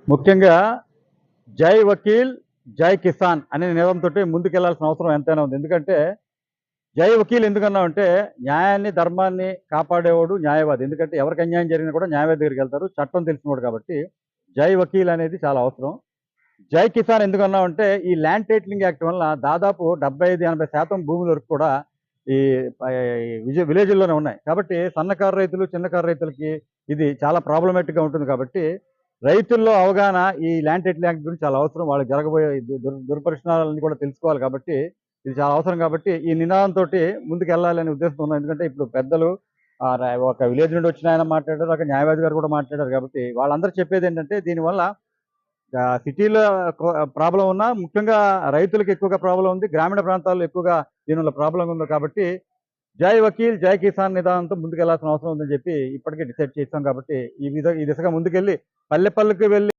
ముఖ్యంగా జై వకీల్, జై కిసాన్ అనే నినాదంతోటి ముందుకెళ్లాల్సిన అవసరం ఎంతైనా ఉంది. ఎందుకంటే జై వకీల్ ఎందుకన్నామంటే న్యాయాన్ని, ధర్మాన్ని కాపాడేవాడు న్యాయవాది. ఎందుకంటే ఎవరికి అన్యాయం జరిగినా కూడా న్యాయవాది దగ్గరికి వెళ్తారు. చట్టం తెలిసినవాడు కాబట్టి జై వకీల్ అనేది చాలా అవసరం. జై కిసాన్ ఎందుకన్నామంటే ఈ ల్యాండ్ టైటిలింగ్ యాక్ట్ వల్ల దాదాపు 75-80% భూముల వరకు కూడా ఈ విలేజ్‌ల్లోనే ఉన్నాయి. కాబట్టి సన్నకారు రైతులు, చిన్నకారు రైతులకి ఇది చాలా ప్రాబ్లమాటిక్‌గా ఉంటుంది కాబట్టి రైతుల్లో అవగాహన ఈ ల్యాండ్ టైటిలింగ్ యాక్ట్ గురించి చాలా అవసరం. వాళ్ళకి జరగబోయే దుర్పరిణామాలన్నీ కూడా తెలుసుకోవాలి కాబట్టి ఇది చాలా అవసరం కాబట్టి ఈ నినాదంతోటి ముందుకెళ్ళాలనే ఉద్దేశంతో ఉన్నాం. ఎందుకంటే ఇప్పుడు పెద్దలు ఒక విలేజ్ నుండి వచ్చిన ఆయన మాట్లాడారు. ఒక న్యాయవాది గారు కూడా మాట్లాడారు కాబట్టి వాళ్ళందరూ చెప్పేదేంటంటే దీనివల్ల సిటీలో ప్రాబ్లమ్ ఉన్నా ముఖ్యంగా రైతులకు ఎక్కువగా ప్రాబ్లమ్ ఉంది. గ్రామీణ ప్రాంతాల్లో ఎక్కువగా దీనివల్ల ప్రాబ్లమ్ ఉంది కాబట్టి జై వకీల్, జై కిసాన్ నిదానంతో ముందుకెళ్లాల్సిన అవసరం ఉందని చెప్పి ఇప్పటికే డిసైడ్ చేశాం కాబట్టి ఈ దిశగా ముందుకెళ్ళి పల్లె పల్లెకి వెళ్ళి